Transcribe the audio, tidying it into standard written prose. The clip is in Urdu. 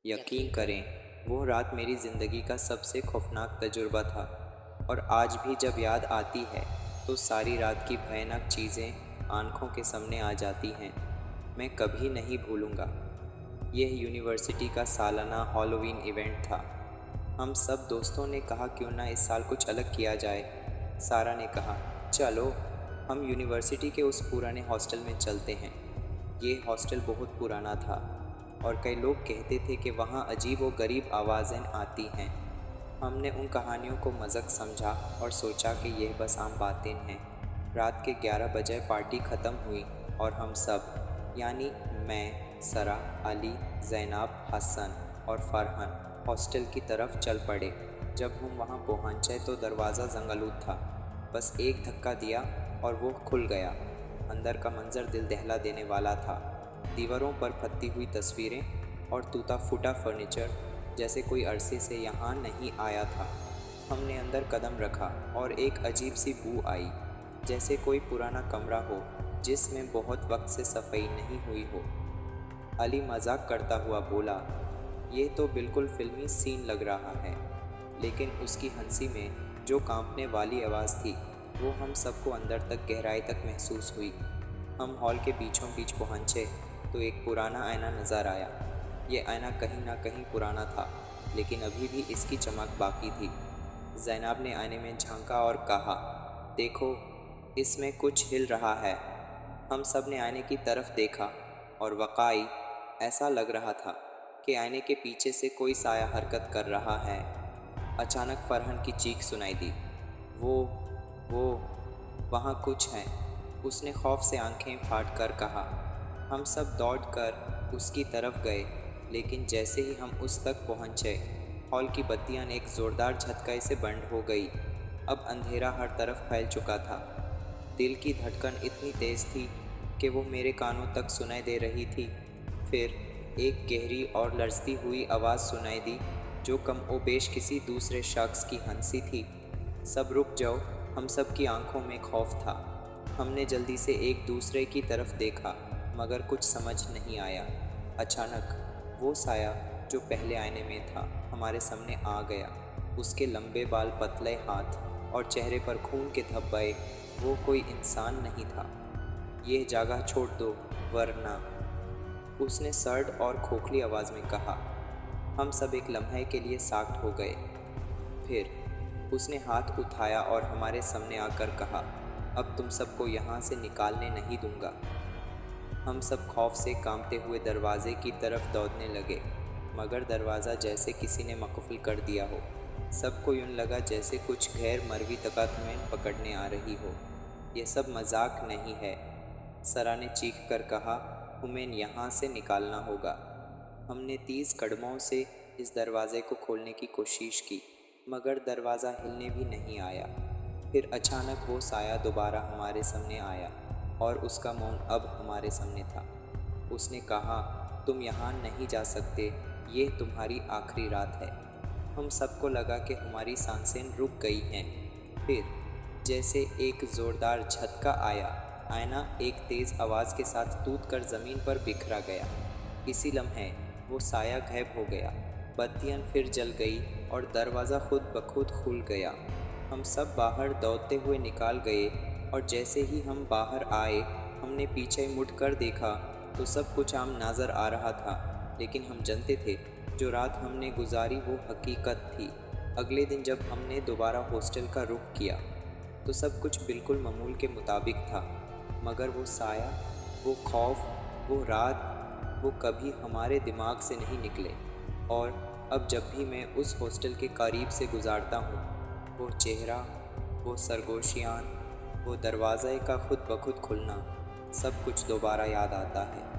یقین کریں وہ رات میری زندگی کا سب سے خوفناک تجربہ تھا، اور آج بھی جب یاد آتی ہے تو ساری رات کی بھیانک چیزیں آنکھوں کے سامنے آ جاتی ہیں۔ میں کبھی نہیں بھولوں گا۔ یہ یونیورسٹی کا سالانہ ہالووین ایونٹ تھا۔ ہم سب دوستوں نے کہا کیوں نہ اس سال کچھ الگ کیا جائے۔ سارا نے کہا چلو ہم یونیورسٹی کے اس پرانے ہاسٹل میں چلتے ہیں۔ یہ ہاسٹل بہت پرانا تھا اور کئی لوگ کہتے تھے کہ وہاں عجیب و غریب آوازیں آتی ہیں۔ ہم نے ان کہانیوں کو مذاق سمجھا اور سوچا کہ یہ بس عام باتیں ہیں۔ رات کے 11 بجے پارٹی ختم ہوئی اور ہم سب، یعنی میں، سرا، علی، زینب، حسن اور فرحان ہاسٹل کی طرف چل پڑے۔ جب ہم وہاں پہنچے تو دروازہ زنگآلود تھا۔ بس ایک دھکا دیا اور وہ کھل گیا۔ اندر کا منظر دل دہلا دینے والا تھا۔ دیواروں پر پھٹی ہوئی تصویریں اور ٹوٹا پھوٹا فرنیچر، جیسے کوئی عرصے سے یہاں نہیں آیا تھا۔ ہم نے اندر قدم رکھا اور ایک عجیب سی بو آئی، جیسے کوئی پرانا کمرہ ہو جس میں بہت وقت سے صفائی نہیں ہوئی ہو۔ علی مذاق کرتا ہوا بولا، یہ تو بالکل فلمی سین لگ رہا ہے، لیکن اس کی ہنسی میں جو کانپنے والی آواز تھی وہ ہم سب کو اندر تک گہرائی تک محسوس ہوئی۔ ہم ہال کے بیچوں بیچ پہنچے تو ایک پرانا آئینہ نظر آیا۔ یہ آئینہ کہیں نہ کہیں پرانا تھا، لیکن ابھی بھی اس کی چمک باقی تھی۔ زینب نے آئینے میں جھانکا اور کہا، دیکھو اس میں کچھ ہل رہا ہے۔ ہم سب نے آئینے کی طرف دیکھا اور واقعی ایسا لگ رہا تھا کہ آئینے کے پیچھے سے کوئی سایہ حرکت کر رہا ہے۔ اچانک فرحان کی چیخ سنائی دی، وہ وہاں کچھ ہے۔ اس نے خوف سے آنکھیں پھاڑ کر کہا۔ ہم سب دوڑ کر اس کی طرف گئے، لیکن جیسے ہی ہم اس تک پہنچے، ہال کی بتیاں ایک زوردار جھٹکے سے بند ہو گئی۔ اب اندھیرا ہر طرف پھیل چکا تھا۔ دل کی دھڑکن اتنی تیز تھی کہ وہ میرے کانوں تک سنائی دے رہی تھی۔ پھر ایک گہری اور لرزتی ہوئی آواز سنائی دی، جو کم و بیش کسی دوسرے شخص کی ہنسی تھی۔ سب رک جاؤ۔ ہم سب کی آنکھوں میں خوف تھا۔ ہم نے جلدی سے ایک دوسرے کی طرف دیکھا، مگر کچھ سمجھ نہیں آیا۔ اچانک وہ سایہ جو پہلے آئینے میں تھا ہمارے سامنے آ گیا۔ اس کے لمبے بال، پتلے ہاتھ اور چہرے پر خون کے دھبے۔ وہ کوئی انسان نہیں تھا۔ یہ جگہ چھوڑ دو ورنہ، اس نے سرد اور کھوکھلی آواز میں کہا۔ ہم سب ایک لمحے کے لیے ساکت ہو گئے۔ پھر اس نے ہاتھ اٹھایا اور ہمارے سامنے آ کر کہا، اب تم سب کو یہاں سے نکالنے نہیں دوں گا۔ ہم سب خوف سے کانپتے ہوئے دروازے کی طرف دوڑنے لگے، مگر دروازہ جیسے کسی نے مقفل کر دیا ہو۔ سب کو یوں لگا جیسے کچھ غیر مرئی طاقت ہمیں پکڑنے آ رہی ہو۔ یہ سب مذاق نہیں ہے، سرا نے چیخ کر کہا، ہمیں یہاں سے نکالنا ہوگا۔ ہم نے تیز قدموں سے اس دروازے کو کھولنے کی کوشش کی، مگر دروازہ ہلنے بھی نہیں آیا۔ پھر اچانک وہ سایہ دوبارہ ہمارے سامنے آیا اور اس کا منہ اب ہمارے سامنے تھا۔ اس نے کہا، تم یہاں نہیں جا سکتے، یہ تمہاری آخری رات ہے۔ ہم سب کو لگا کہ ہماری سانسیں رک گئی ہیں۔ پھر جیسے ایک زوردار جھٹکا آیا، آئینہ ایک تیز آواز کے ساتھ ٹوٹ کر زمین پر بکھرا گیا۔ اسی لمحے وہ سایہ غائب ہو گیا۔ بتیاں پھر جل گئی اور دروازہ خود بخود کھل گیا۔ ہم سب باہر دوڑتے ہوئے نکل گئے، اور جیسے ہی ہم باہر آئے ہم نے پیچھے مڑ کر دیکھا تو سب کچھ عام نظر آ رہا تھا، لیکن ہم جانتے تھے جو رات ہم نے گزاری وہ حقیقت تھی۔ اگلے دن جب ہم نے دوبارہ ہاسٹل کا رخ کیا تو سب کچھ بالکل معمول کے مطابق تھا، مگر وہ سایہ، وہ خوف، وہ رات، وہ کبھی ہمارے دماغ سے نہیں نکلے۔ اور اب جب بھی میں اس ہاسٹل کے قریب سے گزارتا ہوں، وہ چہرہ، وہ سرگوشیاں، وہ دروازے کا خود بخود کھلنا، سب کچھ دوبارہ یاد آتا ہے۔